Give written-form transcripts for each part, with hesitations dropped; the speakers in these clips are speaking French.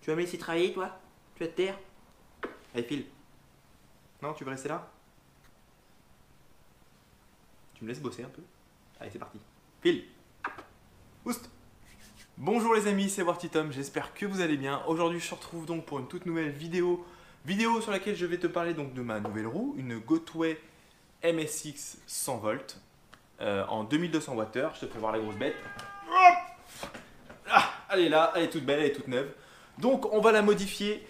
Tu vas me laisser travailler, toi? Tu vas te taire? Allez, file. Non, tu veux rester là? Tu me laisses bosser un peu? Allez, c'est parti. File. Oust. Bonjour les amis, c'est Warty-Tom, j'espère que vous allez bien. Aujourd'hui, je te retrouve donc pour une toute nouvelle vidéo sur laquelle je vais te parler donc de ma nouvelle roue, une Gotway MSX 100 volts en 2200 Wh. Je te fais voir la grosse bête. Ah, elle est là, elle est toute belle, elle est toute neuve. Donc on va la modifier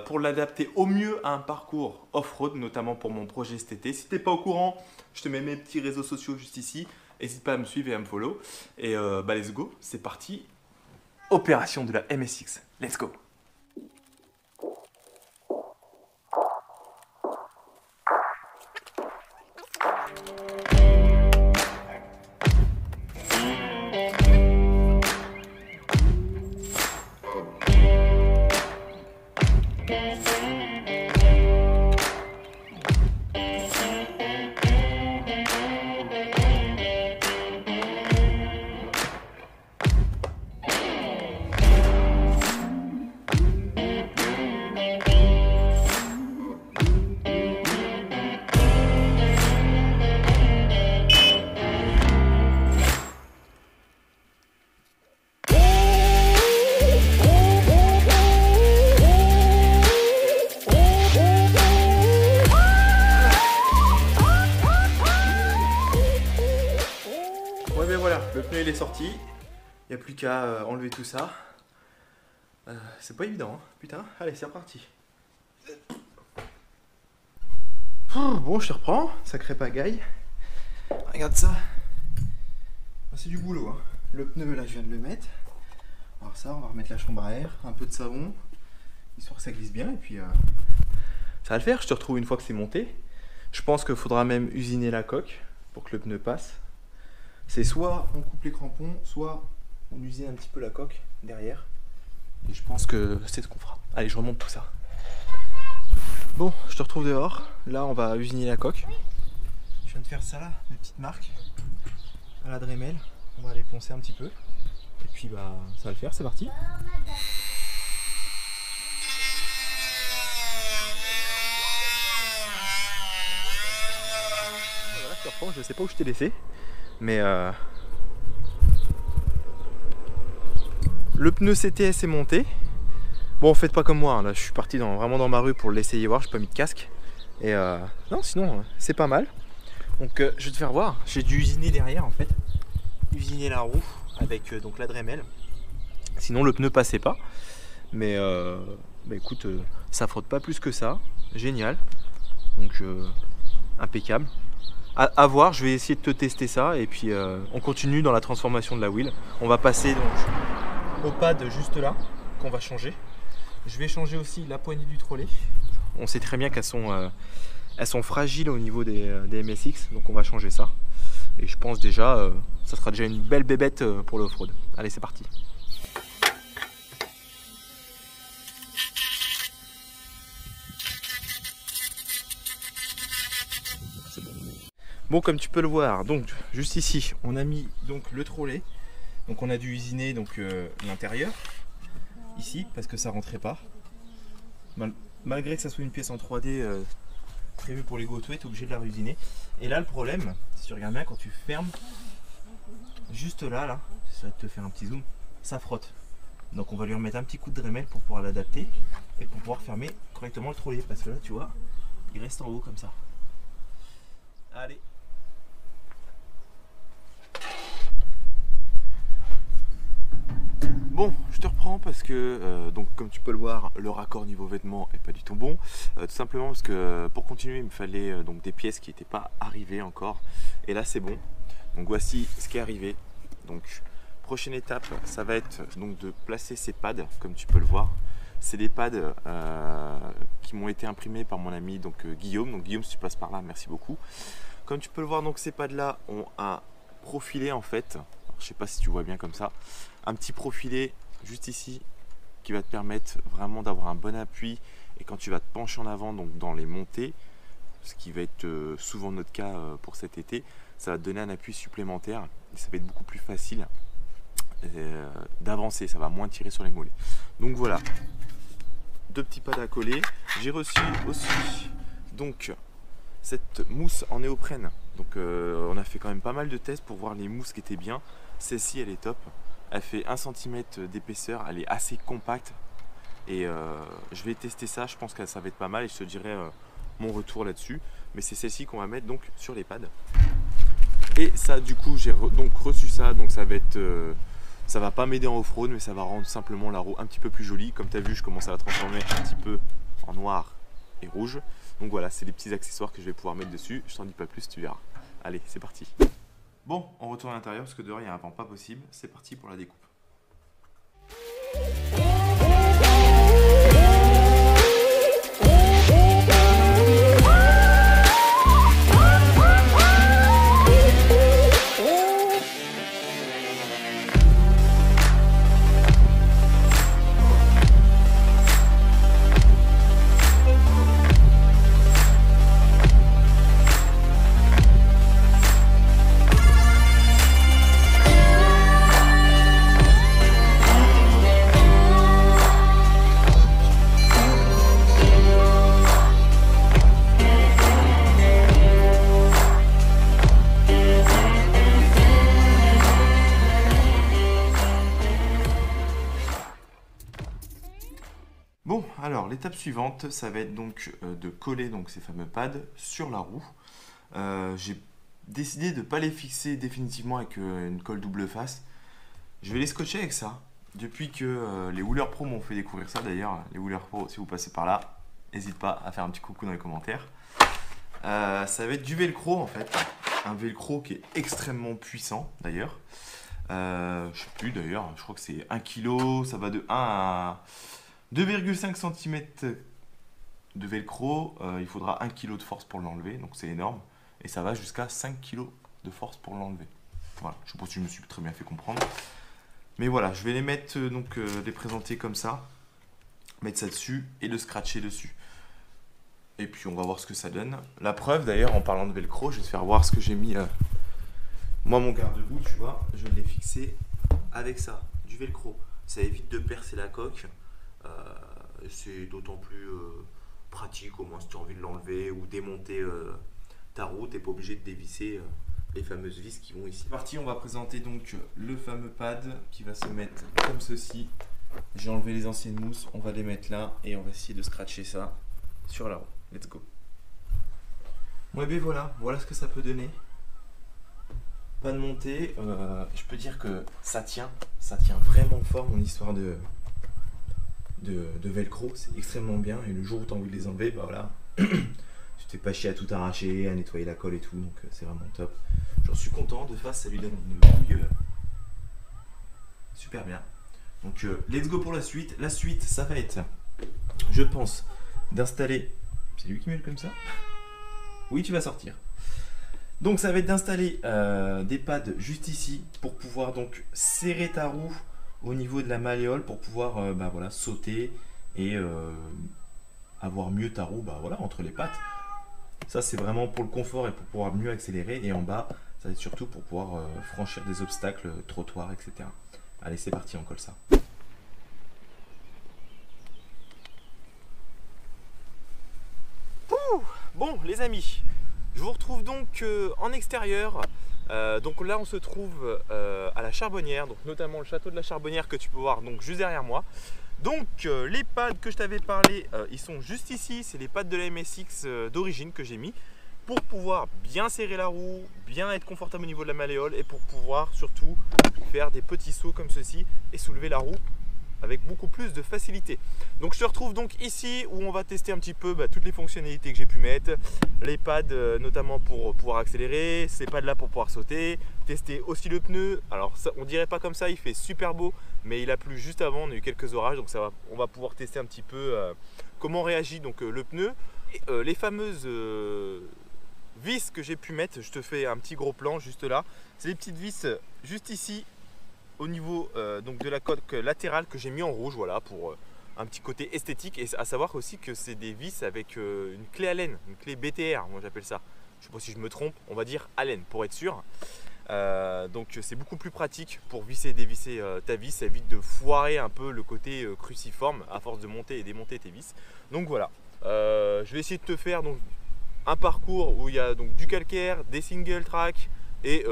pour l'adapter au mieux à un parcours off-road, notamment pour mon projet cet été. Si tu n'es pas au courant, je te mets mes petits réseaux sociaux juste ici. N'hésite pas à me suivre et à me follow. Et bah let's go, c'est parti. Opération de la MSX, let's go. Ouais ben voilà, le pneu il est sorti, il n'y a plus qu'à enlever tout ça. C'est pas évident, hein. Putain, allez c'est reparti. Bon je te reprends, sacré pagaille. Regarde ça. C'est du boulot, hein. Le pneu là je viens de le mettre. Alors ça, on va remettre la chambre à air, un peu de savon, histoire que ça glisse bien et puis ça va le faire, je te retrouve une fois que c'est monté. Je pense qu'il faudra même usiner la coque pour que le pneu passe. C'est soit on coupe les crampons, soit on usine un petit peu la coque derrière. Et je pense que c'est ce qu'on fera. Allez, je remonte tout ça. Bon, je te retrouve dehors. Là, on va usiner la coque. Je viens de faire ça là, mes petites marques à la Dremel. On va les poncer un petit peu. Et puis, bah, ça va le faire, c'est parti. Voilà, je te reprends, je sais pas où je t'ai laissé. Mais le pneu CTS est monté. Bon, faites pas comme moi, hein. Là je suis parti vraiment dans ma rue pour l'essayer voir, j'ai pas mis de casque. Et non, sinon c'est pas mal. Donc je vais te faire voir, j'ai dû usiner derrière en fait. Usiner la roue avec donc la Dremel. Sinon le pneu passait pas. Mais bah, écoute, ça frotte pas plus que ça. Génial. Donc impeccable. À voir, je vais essayer de te tester ça et puis on continue dans la transformation de la wheel. On va passer donc au pad juste là qu'on va changer. Je vais changer aussi la poignée du trolley. On sait très bien qu'elles sont fragiles au niveau des MSX, donc on va changer ça. Et je pense déjà, ça sera déjà une belle bébête pour le off-road. Allez, c'est parti. Bon, comme tu peux le voir, donc juste ici, on a mis donc le trolley. Donc on a dû usiner donc l'intérieur ici parce que ça rentrait pas. Malgré que ça soit une pièce en 3D prévue pour les Gotway, tu es obligé de la réusiner. Et là le problème, si tu regardes bien, quand tu fermes, juste là, ça va te faire un petit zoom, ça frotte. Donc on va lui remettre un petit coup de Dremel pour pouvoir l'adapter et pour pouvoir fermer correctement le trolley parce que là tu vois, il reste en haut comme ça. Allez. Bon, je te reprends parce que, donc comme tu peux le voir, le raccord niveau vêtements est pas du tout bon. Tout simplement parce que pour continuer, il me fallait donc des pièces qui n'étaient pas arrivées encore. Et là, c'est bon. Donc voici ce qui est arrivé. Donc, prochaine étape, ça va être donc de placer ces pads, comme tu peux le voir. C'est des pads qui m'ont été imprimés par mon ami donc Guillaume. Donc Guillaume, si tu passes par là, merci beaucoup. Comme tu peux le voir, donc ces pads là ont un profilé en fait. Alors, je sais pas si tu vois bien comme ça. Un petit profilé juste ici qui va te permettre vraiment d'avoir un bon appui et quand tu vas te pencher en avant donc dans les montées, ce qui va être souvent notre cas pour cet été, ça va te donner un appui supplémentaire et ça va être beaucoup plus facile d'avancer, ça va moins tirer sur les mollets. Donc voilà, 2 petits pads à coller. J'ai reçu aussi donc cette mousse en néoprène. Donc on a fait quand même pas mal de tests pour voir les mousses qui étaient bien. Celle-ci elle est top, elle fait 1 cm d'épaisseur, elle est assez compacte. Et je vais tester ça, je pense que ça va être pas mal et je te dirai mon retour là-dessus. Mais c'est celle-ci qu'on va mettre donc sur les pads. Et ça du coup j'ai donc reçu ça, donc ça va être ça va pas m'aider en off-road, mais ça va rendre simplement la roue un petit peu plus jolie. Comme tu as vu, je commence à la transformer un petit peu en noir et rouge. Donc voilà, c'est les petits accessoires que je vais pouvoir mettre dessus. Je t'en dis pas plus, tu verras. Allez, c'est parti. Bon, on retourne à l'intérieur parce que dehors il y a un vent pas possible. C'est parti pour la découpe. Bon, alors l'étape suivante, ça va être donc de coller donc ces fameux pads sur la roue. J'ai décidé de ne pas les fixer définitivement avec une colle double face. Je vais les scotcher avec ça. Depuis que les Wheeler Pro m'ont fait découvrir ça d'ailleurs, les Wheeler Pro, si vous passez par là, n'hésite pas à faire un petit coucou dans les commentaires. Ça va être du velcro en fait, un velcro qui est extrêmement puissant d'ailleurs. Je sais plus d'ailleurs, je crois que c'est 1 kg, ça va de 1 à 2,5 cm de velcro, il faudra 1 kg de force pour l'enlever, donc c'est énorme. Et ça va jusqu'à 5 kg de force pour l'enlever. Voilà, je pense que je me suis très bien fait comprendre. Mais voilà, je vais les mettre, les présenter comme ça, mettre ça dessus et le scratcher dessus. Et puis on va voir ce que ça donne. La preuve d'ailleurs, en parlant de velcro, je vais te faire voir ce que j'ai mis. Moi mon garde-boue, tu vois, je l'ai fixé avec ça, du velcro. Ça évite de percer la coque. C'est d'autant plus pratique, au moins si tu as envie de l'enlever ou démonter ta roue, tu n'es pas obligé de dévisser les fameuses vis qui vont ici. C'est parti, on va présenter donc le fameux pad qui va se mettre comme ceci. J'ai enlevé les anciennes mousses, on va les mettre là et on va essayer de scratcher ça sur la roue. Let's go. Bon et bien voilà ce que ça peut donner. Pas de montée, je peux dire que ça tient vraiment fort mon histoire de velcro, c'est extrêmement bien et le jour où tu as envie de les enlever, bah voilà, tu t'es pas chier à tout arracher, à nettoyer la colle et tout, donc c'est vraiment top. J'en suis content, de face ça lui donne une bouille super bien. Donc let's go pour la suite. La suite ça va être, je pense, d'installer, c'est lui qui met comme ça. Oui, tu vas sortir. Donc ça va être d'installer des pads juste ici pour pouvoir donc serrer ta roue au niveau de la malléole pour pouvoir voilà, sauter et avoir mieux ta roue voilà, entre les pattes. Ça c'est vraiment pour le confort et pour pouvoir mieux accélérer. Et en bas ça va être surtout pour pouvoir franchir des obstacles, trottoirs, etc. Allez c'est parti, on colle ça. Bon les amis, je vous retrouve donc en extérieur. Donc là on se trouve à la Charbonnière, donc notamment le château de la Charbonnière que tu peux voir donc juste derrière moi. Donc les pads que je t'avais parlé, ils sont juste ici, c'est les pads de la MSX d'origine que j'ai mis pour pouvoir bien serrer la roue, bien être confortable au niveau de la malléole et pour pouvoir surtout faire des petits sauts comme ceci et soulever la roue avec beaucoup plus de facilité. Donc je te retrouve donc ici où on va tester un petit peu toutes les fonctionnalités que j'ai pu mettre, les pads notamment pour pouvoir accélérer, ces pads là pour pouvoir sauter, tester aussi le pneu. Alors ça, on dirait pas comme ça, il fait super beau, mais il a plu juste avant, on a eu quelques orages, donc on va pouvoir tester un petit peu comment réagit donc le pneu. Et, les fameuses vis que j'ai pu mettre, je te fais un petit gros plan juste là, c'est les petites vis juste ici au niveau donc de la coque latérale que j'ai mis en rouge, voilà, pour un petit côté esthétique. Et à savoir aussi que c'est des vis avec une clé Allen, une clé BTR, moi j'appelle ça. Je ne sais pas si je me trompe, on va dire Allen pour être sûr. Donc c'est beaucoup plus pratique pour visser et dévisser ta vis. Ça évite de foirer un peu le côté cruciforme à force de monter et démonter tes vis. Donc voilà, je vais essayer de te faire donc un parcours où il y a donc du calcaire, des single track et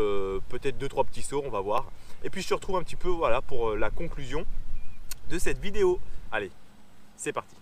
peut-être 2-3 petits sauts, on va voir. Et puis je te retrouve un petit peu voilà, pour la conclusion de cette vidéo. Allez, c'est parti.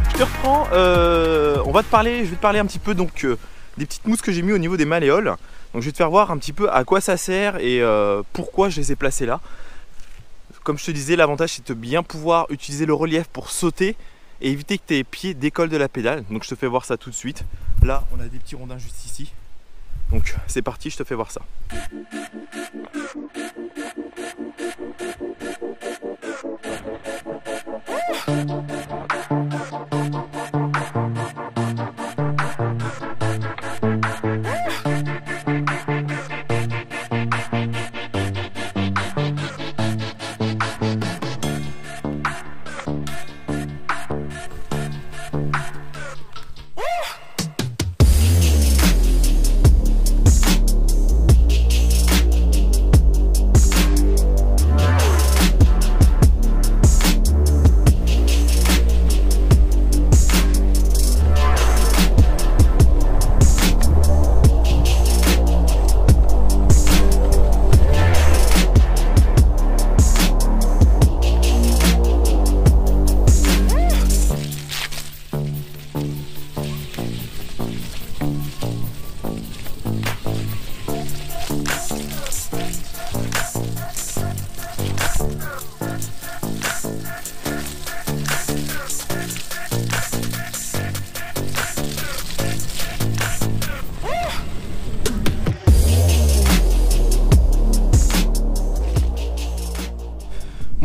Je te reprends, je vais te parler un petit peu donc des petites mousses que j'ai mis au niveau des malléoles. Donc je vais te faire voir un petit peu à quoi ça sert et pourquoi je les ai placées là. Comme je te disais, l'avantage c'est de bien pouvoir utiliser le relief pour sauter et éviter que tes pieds décollent de la pédale. Donc je te fais voir ça tout de suite. Là on a des petits rondins juste ici. Donc c'est parti, je te fais voir ça.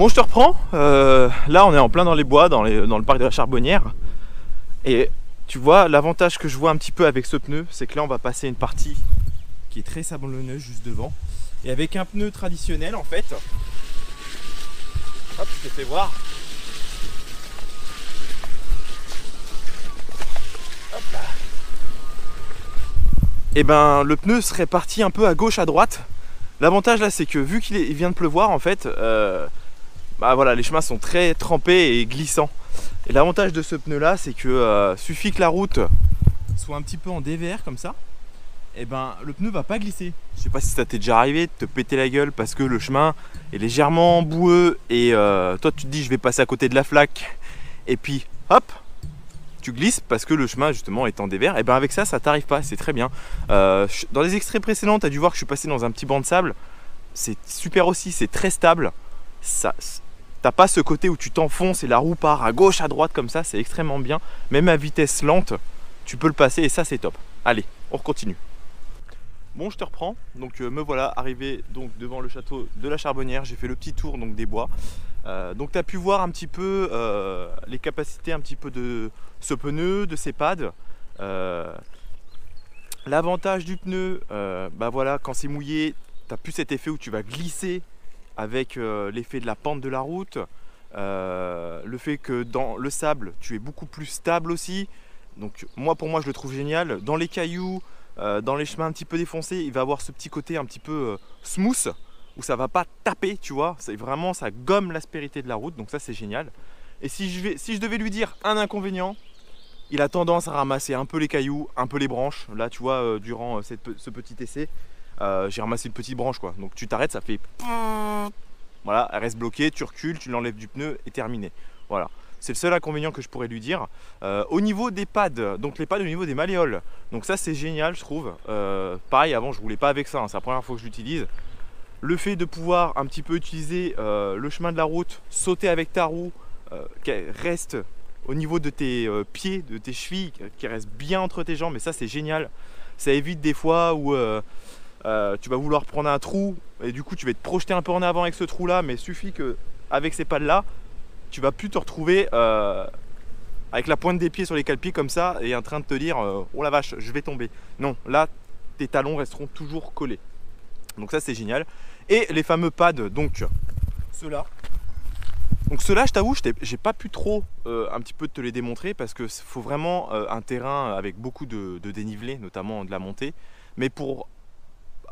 Bon, je te reprends. Là, on est en plein dans les bois, dans le parc de la Charbonnière. Et tu vois, l'avantage que je vois un petit peu avec ce pneu, c'est que là, on va passer une partie qui est très sablonneuse juste devant. Et avec un pneu traditionnel, en fait, hop, je te fais voir. Hop là. Et ben, le pneu serait parti un peu à gauche, à droite. L'avantage là, c'est que vu qu'il vient de pleuvoir, en fait, bah voilà, les chemins sont très trempés et glissants. Et l'avantage de ce pneu là, c'est que suffit que la route soit un petit peu en dévers comme ça, et ben le pneu va pas glisser. Je sais pas si ça t'est déjà arrivé de te péter la gueule parce que le chemin est légèrement boueux et toi tu te dis je vais passer à côté de la flaque et puis hop, tu glisses parce que le chemin justement est en dévers. Et ben avec ça, ça t'arrive pas, c'est très bien. Dans les extraits précédents, tu as dû voir que je suis passé dans un petit banc de sable. C'est super aussi, c'est très stable. T'as pas ce côté où tu t'enfonces et la roue part à gauche, à droite comme ça, c'est extrêmement bien. Même à vitesse lente, tu peux le passer et ça c'est top. Allez, on continue. Bon, je te reprends. Donc me voilà arrivé donc devant le château de la Charbonnière. J'ai fait le petit tour donc des bois. Donc tu as pu voir un petit peu les capacités un petit peu de ce pneu, de ces pads. L'avantage du pneu, bah voilà, quand c'est mouillé, tu n'as plus cet effet où tu vas glisser avec l'effet de la pente de la route. Le fait que dans le sable, tu es beaucoup plus stable aussi. Donc pour moi, je le trouve génial. Dans les cailloux, dans les chemins un petit peu défoncés, il va avoir ce petit côté un petit peu smooth, où ça va pas taper, tu vois. C'est vraiment, ça gomme l'aspérité de la route, donc ça c'est génial. Et si je devais lui dire un inconvénient, il a tendance à ramasser un peu les cailloux, un peu les branches. Là, tu vois, durant ce petit essai, j'ai ramassé une petite branche, quoi. Donc tu t'arrêtes, ça fait... Voilà, elle reste bloquée, tu recules, tu l'enlèves du pneu et terminé. Voilà. C'est le seul inconvénient que je pourrais lui dire. Au niveau des pads, donc les pads au niveau des malléoles, donc ça c'est génial je trouve. Pareil, avant je roulais pas avec ça, hein, c'est la première fois que je l'utilise. Le fait de pouvoir un petit peu utiliser le chemin de la route, sauter avec ta roue, qui reste au niveau de tes pieds, de tes chevilles, qui reste bien entre tes jambes, et ça c'est génial. Ça évite des fois où tu vas vouloir prendre un trou et du coup tu vas te projeter un peu en avant avec ce trou là, mais il suffit que avec ces pads là, tu vas plus te retrouver avec la pointe des pieds sur les cale-pieds comme ça et en train de te dire oh la vache, je vais tomber. Non, là tes talons resteront toujours collés. Donc ça c'est génial. Et les fameux pads, donc ceux-là. Donc ceux-là, je t'avoue, j'ai pas pu trop un petit peu te les démontrer parce que faut vraiment un terrain avec beaucoup de dénivelé, notamment de la montée. Mais pour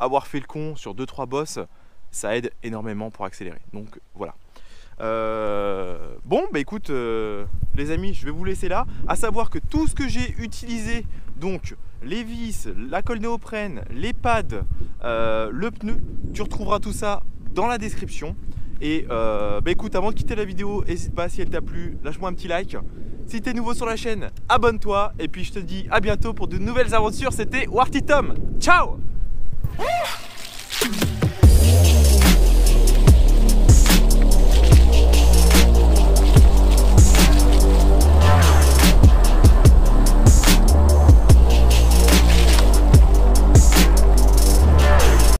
avoir fait le con sur 2-3 bosses, ça aide énormément pour accélérer. Donc voilà. Bon bah écoute les amis, je vais vous laisser là. À savoir que tout ce que j'ai utilisé, donc les vis, la colle néoprène, les pads, le pneu, tu retrouveras tout ça dans la description. Et bah écoute, avant de quitter la vidéo, n'hésite pas, si elle t'a plu, lâche-moi un petit like. Si t'es nouveau sur la chaîne, abonne-toi. Et puis je te dis à bientôt pour de nouvelles aventures. C'était Warty Tom. Ciao.